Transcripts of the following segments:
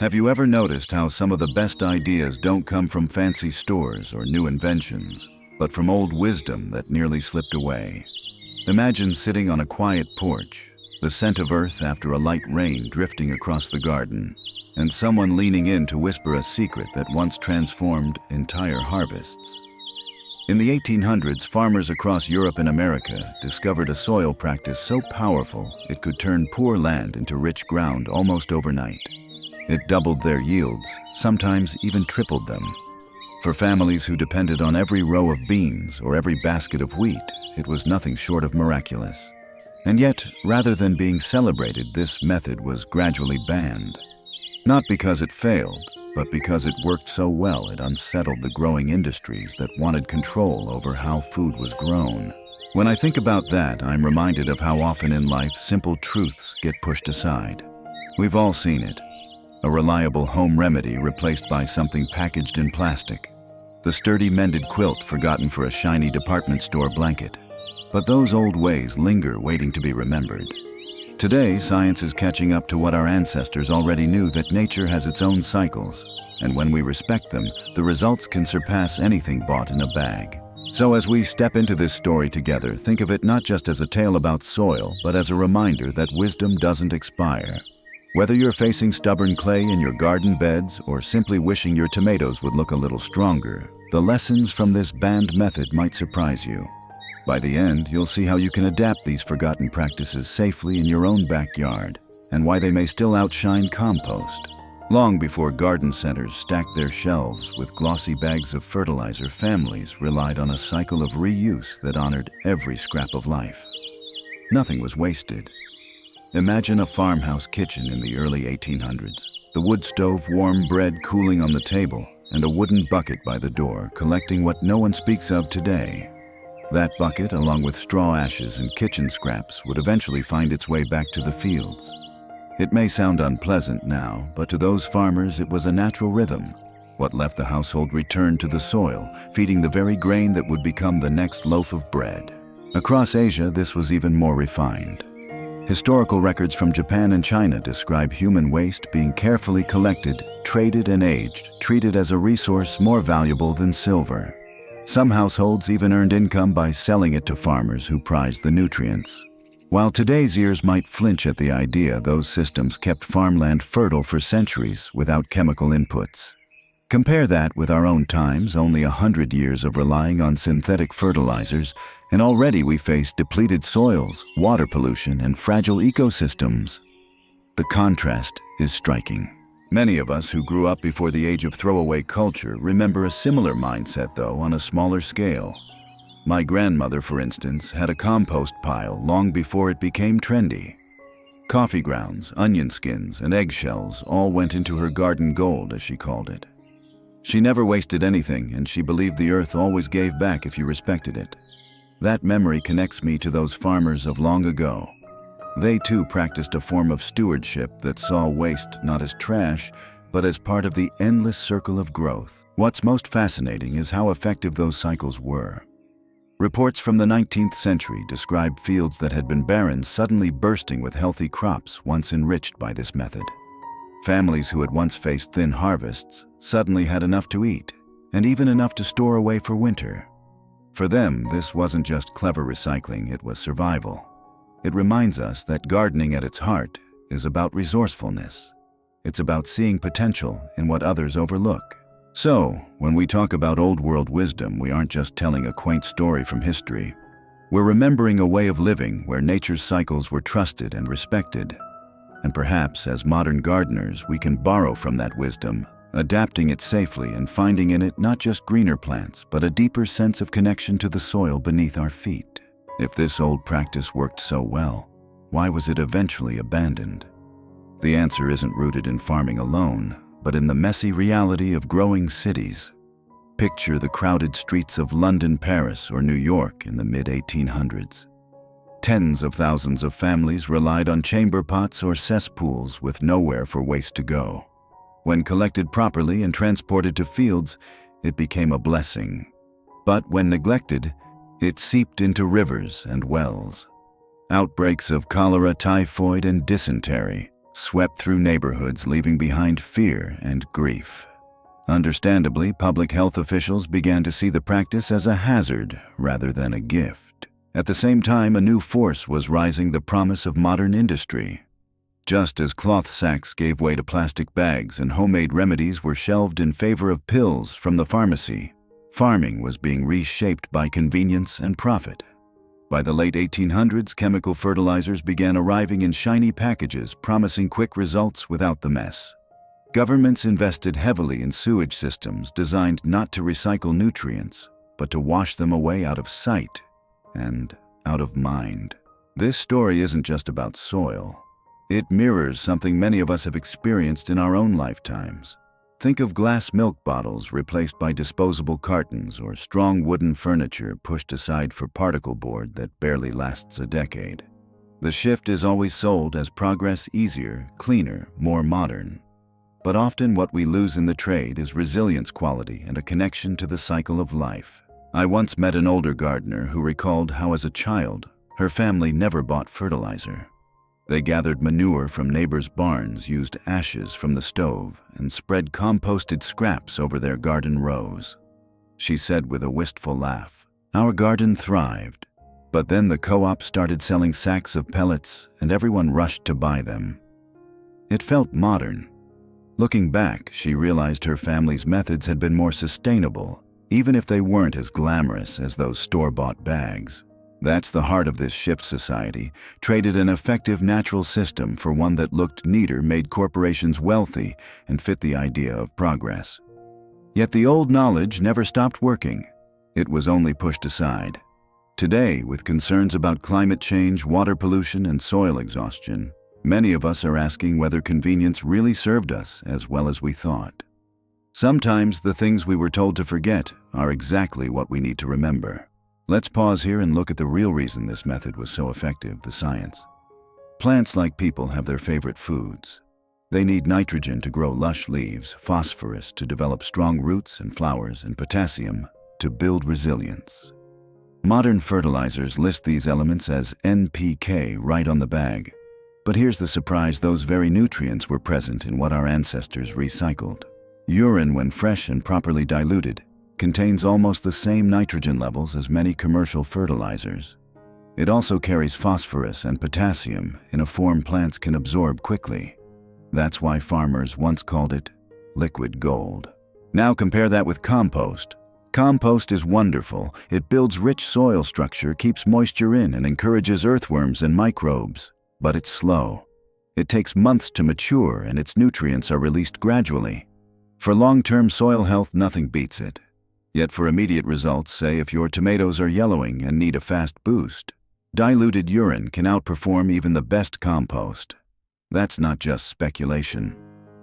Have you ever noticed how some of the best ideas don't come from fancy stores or new inventions, but from old wisdom that nearly slipped away? Imagine sitting on a quiet porch, the scent of earth after a light rain drifting across the garden, and someone leaning in to whisper a secret that once transformed entire harvests. In the 1800s, farmers across Europe and America discovered a soil practice so powerful it could turn poor land into rich ground almost overnight. It doubled their yields, sometimes even tripled them. For families who depended on every row of beans or every basket of wheat, it was nothing short of miraculous. And yet, rather than being celebrated, this method was gradually banned. Not because it failed, but because it worked so well it unsettled the growing industries that wanted control over how food was grown. When I think about that, I'm reminded of how often in life simple truths get pushed aside. We've all seen it. A reliable home remedy replaced by something packaged in plastic. The sturdy mended quilt forgotten for a shiny department store blanket. But those old ways linger waiting to be remembered. Today, science is catching up to what our ancestors already knew, that nature has its own cycles, and when we respect them, the results can surpass anything bought in a bag. So as we step into this story together, think of it not just as a tale about soil, but as a reminder that wisdom doesn't expire. Whether you're facing stubborn clay in your garden beds or simply wishing your tomatoes would look a little stronger, the lessons from this banned method might surprise you. By the end, you'll see how you can adapt these forgotten practices safely in your own backyard, and why they may still outshine compost. Long before garden centers stacked their shelves with glossy bags of fertilizer, families relied on a cycle of reuse that honored every scrap of life. Nothing was wasted. Imagine a farmhouse kitchen in the early 1800s, the wood stove, warm bread cooling on the table, and a wooden bucket by the door collecting what no one speaks of today. That bucket, along with straw ashes and kitchen scraps, would eventually find its way back to the fields. It may sound unpleasant now, but to those farmers it was a natural rhythm. What left the household returned to the soil, feeding the very grain that would become the next loaf of bread. Across Asia, this was even more refined. Historical records from Japan and China describe human waste being carefully collected, traded and aged, treated as a resource more valuable than silver. Some households even earned income by selling it to farmers who prized the nutrients. While today's ears might flinch at the idea, those systems kept farmland fertile for centuries without chemical inputs. Compare that with our own times, only 100 years of relying on synthetic fertilizers, and already we face depleted soils, water pollution, and fragile ecosystems. The contrast is striking. Many of us who grew up before the age of throwaway culture remember a similar mindset, though on a smaller scale. My grandmother, for instance, had a compost pile long before it became trendy. Coffee grounds, onion skins, and eggshells all went into her garden gold, as she called it. She never wasted anything, and she believed the earth always gave back if you respected it. That memory connects me to those farmers of long ago. They too practiced a form of stewardship that saw waste not as trash, but as part of the endless circle of growth. What's most fascinating is how effective those cycles were. Reports from the 19th century describe fields that had been barren suddenly bursting with healthy crops once enriched by this method. Families who had once faced thin harvests suddenly had enough to eat, and even enough to store away for winter. For them, this wasn't just clever recycling, it was survival. It reminds us that gardening at its heart is about resourcefulness. It's about seeing potential in what others overlook. So, when we talk about old world wisdom, we aren't just telling a quaint story from history. We're remembering a way of living where nature's cycles were trusted and respected. And perhaps, as modern gardeners, we can borrow from that wisdom, adapting it safely and finding in it not just greener plants, but a deeper sense of connection to the soil beneath our feet. If this old practice worked so well, why was it eventually abandoned? The answer isn't rooted in farming alone, but in the messy reality of growing cities. Picture the crowded streets of London, Paris, or New York in the mid-1800s. Tens of thousands of families relied on chamber pots or cesspools with nowhere for waste to go. When collected properly and transported to fields, it became a blessing. But when neglected, it seeped into rivers and wells. Outbreaks of cholera, typhoid, and dysentery, swept through neighborhoods, leaving behind fear and grief. Understandably, public health officials began to see the practice as a hazard rather than a gift. At the same time, a new force was rising, the promise of modern industry. Just as cloth sacks gave way to plastic bags and homemade remedies were shelved in favor of pills from the pharmacy, farming was being reshaped by convenience and profit. By the late 1800s, chemical fertilizers began arriving in shiny packages, promising quick results without the mess. Governments invested heavily in sewage systems designed not to recycle nutrients, but to wash them away out of sight and out of mind. This story isn't just about soil. It mirrors something many of us have experienced in our own lifetimes. Think of glass milk bottles replaced by disposable cartons, or strong wooden furniture pushed aside for particle board that barely lasts a decade. The shift is always sold as progress, easier, cleaner, more modern. But often what we lose in the trade is resilience, quality, and a connection to the cycle of life. I once met an older gardener who recalled how as a child, her family never bought fertilizer. They gathered manure from neighbors' barns, used ashes from the stove, and spread composted scraps over their garden rows. She said with a wistful laugh, "Our garden thrived, but then the co-op started selling sacks of pellets and everyone rushed to buy them." It felt modern. Looking back, she realized her family's methods had been more sustainable, even if they weren't as glamorous as those store-bought bags. That's the heart of this shift. Society traded an effective natural system for one that looked neater, made corporations wealthy, and fit the idea of progress. Yet the old knowledge never stopped working. It was only pushed aside. Today, with concerns about climate change, water pollution, and soil exhaustion, many of us are asking whether convenience really served us as well as we thought. Sometimes the things we were told to forget are exactly what we need to remember. Let's pause here and look at the real reason this method was so effective, the science. Plants, like people, have their favorite foods. They need nitrogen to grow lush leaves, phosphorus to develop strong roots and flowers, and potassium to build resilience. Modern fertilizers list these elements as NPK right on the bag. But here's the surprise: those very nutrients were present in what our ancestors recycled. Urine, when fresh and properly diluted, contains almost the same nitrogen levels as many commercial fertilizers. It also carries phosphorus and potassium in a form plants can absorb quickly. That's why farmers once called it liquid gold. Now compare that with compost. Compost is wonderful. It builds rich soil structure, keeps moisture in, and encourages earthworms and microbes. But it's slow. It takes months to mature, and its nutrients are released gradually. For long-term soil health, nothing beats it. Yet for immediate results, say if your tomatoes are yellowing and need a fast boost, diluted urine can outperform even the best compost. That's not just speculation.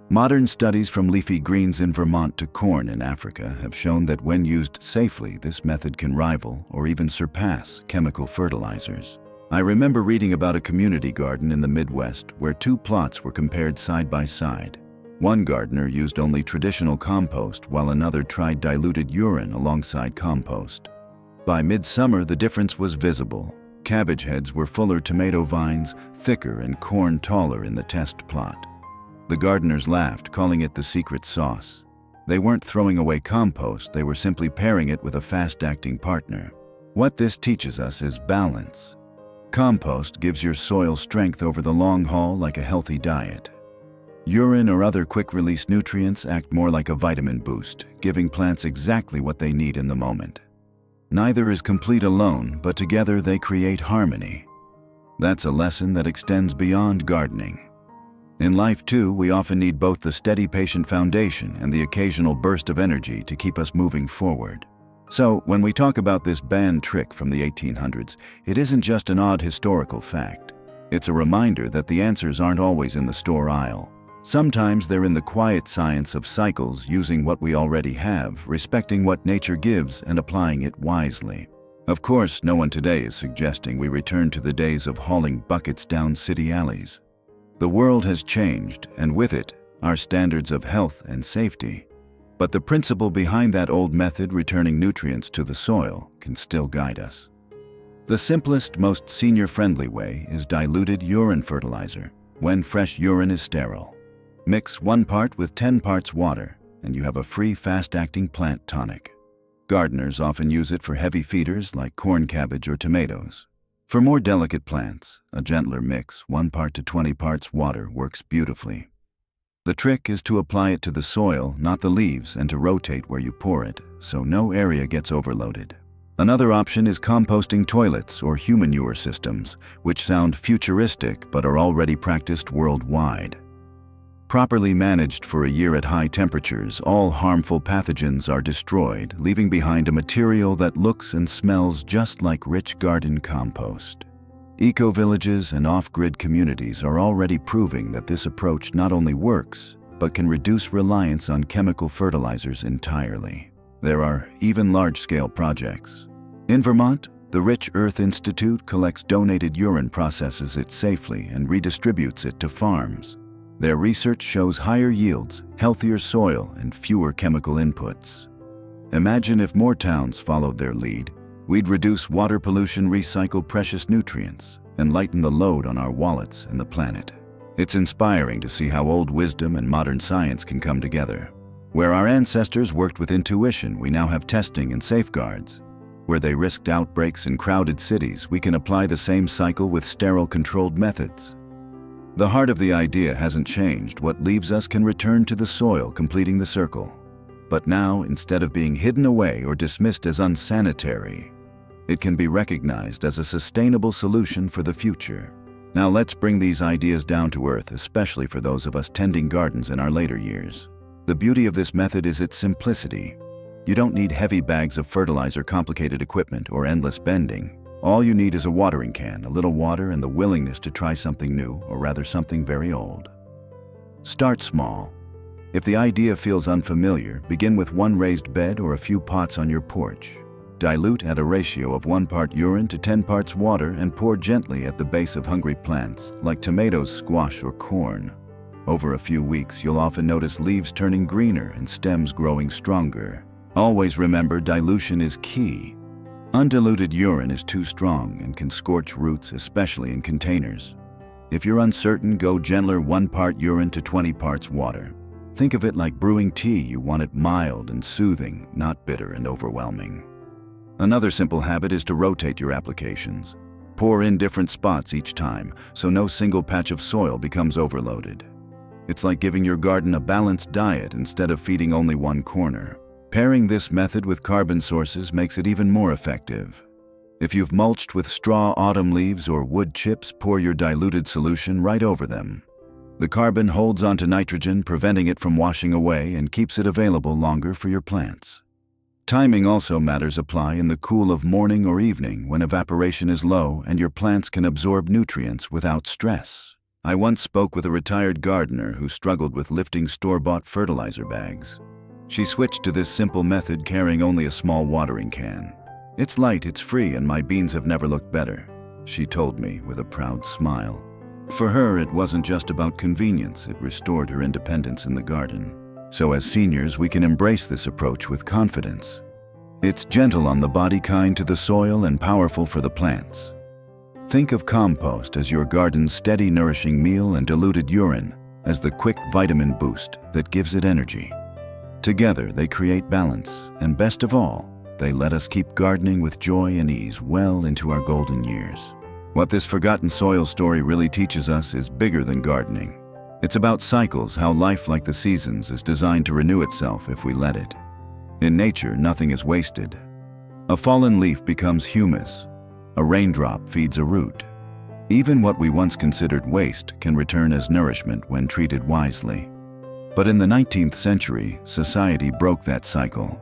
Modern studies from leafy greens in Vermont to corn in Africa have shown that when used safely, this method can rival or even surpass chemical fertilizers. I remember reading about a community garden in the Midwest where two plots were compared side by side. One gardener used only traditional compost while another tried diluted urine alongside compost. By midsummer, the difference was visible. Cabbage heads were fuller, tomato vines thicker, and corn taller in the test plot. The gardeners laughed, calling it the secret sauce. They weren't throwing away compost, they were simply pairing it with a fast-acting partner. What this teaches us is balance. Compost gives your soil strength over the long haul, like a healthy diet. Urine or other quick-release nutrients act more like a vitamin boost, giving plants exactly what they need in the moment. Neither is complete alone, but together they create harmony. That's a lesson that extends beyond gardening. In life too, we often need both the steady, patient foundation and the occasional burst of energy to keep us moving forward. So, when we talk about this banned trick from the 1800s, it isn't just an odd historical fact. It's a reminder that the answers aren't always in the store aisle. Sometimes they're in the quiet science of cycles, using what we already have, respecting what nature gives, and applying it wisely. Of course, no one today is suggesting we return to the days of hauling buckets down city alleys. The world has changed, and with it, our standards of health and safety. But the principle behind that old method, returning nutrients to the soil, can still guide us. The simplest, most senior-friendly way is diluted urine fertilizer. when fresh urine is sterile. Mix 1 part with 10 parts water, and you have a free, fast-acting plant tonic. Gardeners often use it for heavy feeders like corn, cabbage, or tomatoes. For more delicate plants, a gentler mix, 1 part to 20 parts water, works beautifully. The trick is to apply it to the soil, not the leaves, and to rotate where you pour it, so no area gets overloaded. Another option is composting toilets or humanure systems, which sound futuristic but are already practiced worldwide. Properly managed for a year at high temperatures, all harmful pathogens are destroyed, leaving behind a material that looks and smells just like rich garden compost. Eco-villages and off-grid communities are already proving that this approach not only works, but can reduce reliance on chemical fertilizers entirely. There are even large-scale projects. In Vermont, the Rich Earth Institute collects donated urine, processes it safely, and redistributes it to farms. Their research shows higher yields, healthier soil, and fewer chemical inputs. Imagine if more towns followed their lead. We'd reduce water pollution, recycle precious nutrients, and lighten the load on our wallets and the planet. It's inspiring to see how old wisdom and modern science can come together. Where our ancestors worked with intuition, we now have testing and safeguards. Where they risked outbreaks in crowded cities, we can apply the same cycle with sterile, controlled methods. The heart of the idea hasn't changed. What leaves us can return to the soil, completing the circle. But now, instead of being hidden away or dismissed as unsanitary, it can be recognized as a sustainable solution for the future. Now let's bring these ideas down to earth, especially for those of us tending gardens in our later years. The beauty of this method is its simplicity. You don't need heavy bags of fertilizer, complicated equipment, or endless bending. All you need is a watering can, a little water, and the willingness to try something new, or rather something very old. Start small. If the idea feels unfamiliar, begin with 1 raised bed or a few pots on your porch. Dilute at a ratio of 1 part urine to 10 parts water and pour gently at the base of hungry plants, like tomatoes, squash, or corn. Over a few weeks, you'll often notice leaves turning greener and stems growing stronger. Always remember, dilution is key. Undiluted urine is too strong and can scorch roots, especially in containers. If you're uncertain, go gentler, 1 part urine to 20 parts water. Think of it like brewing tea. You want it mild and soothing, not bitter and overwhelming. Another simple habit is to rotate your applications. Pour in different spots each time, so no single patch of soil becomes overloaded. It's like giving your garden a balanced diet instead of feeding only one corner. Pairing this method with carbon sources makes it even more effective. If you've mulched with straw, autumn leaves, or wood chips, pour your diluted solution right over them. The carbon holds onto nitrogen, preventing it from washing away, and keeps it available longer for your plants. Timing also matters. Apply in the cool of morning or evening when evaporation is low and your plants can absorb nutrients without stress. I once spoke with a retired gardener who struggled with lifting store-bought fertilizer bags. She switched to this simple method, carrying only a small watering can. "It's light, it's free, and my beans have never looked better," she told me with a proud smile. For her, it wasn't just about convenience, it restored her independence in the garden. So as seniors, we can embrace this approach with confidence. It's gentle on the body, kind to the soil, and powerful for the plants. Think of compost as your garden's steady, nourishing meal, and diluted urine as the quick vitamin boost that gives it energy. Together, they create balance, and best of all, they let us keep gardening with joy and ease well into our golden years. What this forgotten soil story really teaches us is bigger than gardening. It's about cycles, how life, like the seasons, is designed to renew itself if we let it. In nature, nothing is wasted. A fallen leaf becomes humus. A raindrop feeds a root. Even what we once considered waste can return as nourishment when treated wisely. But in the 19th century, society broke that cycle.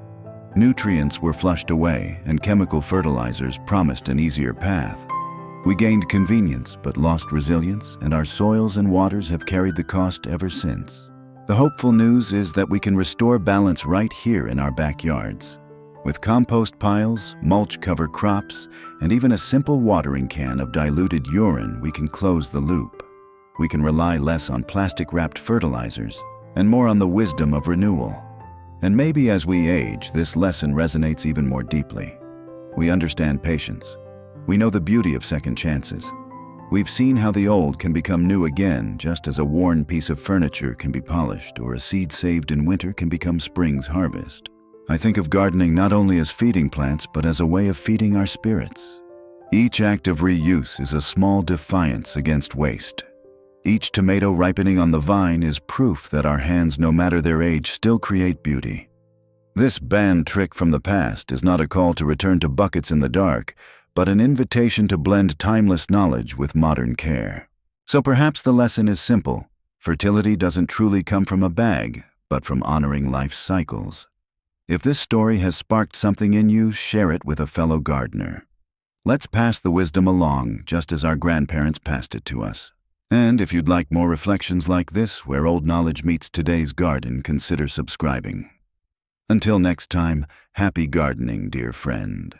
Nutrients were flushed away, and chemical fertilizers promised an easier path. We gained convenience, but lost resilience, and our soils and waters have carried the cost ever since. The hopeful news is that we can restore balance right here in our backyards. With compost piles, mulch cover crops, and even a simple watering can of diluted urine, we can close the loop. We can rely less on plastic-wrapped fertilizers and more on the wisdom of renewal. And maybe as we age, this lesson resonates even more deeply. We understand patience. We know the beauty of second chances. We've seen how the old can become new again, just as a worn piece of furniture can be polished, or a seed saved in winter can become spring's harvest. I think of gardening not only as feeding plants, but as a way of feeding our spirits. Each act of reuse is a small defiance against waste. Each tomato ripening on the vine is proof that our hands, no matter their age, still create beauty. This banned trick from the past is not a call to return to buckets in the dark, but an invitation to blend timeless knowledge with modern care. So perhaps the lesson is simple. Fertility doesn't truly come from a bag, but from honoring life's cycles. If this story has sparked something in you, share it with a fellow gardener. Let's pass the wisdom along, just as our grandparents passed it to us. And if you'd like more reflections like this, where old knowledge meets today's garden, consider subscribing. Until next time, happy gardening, dear friend.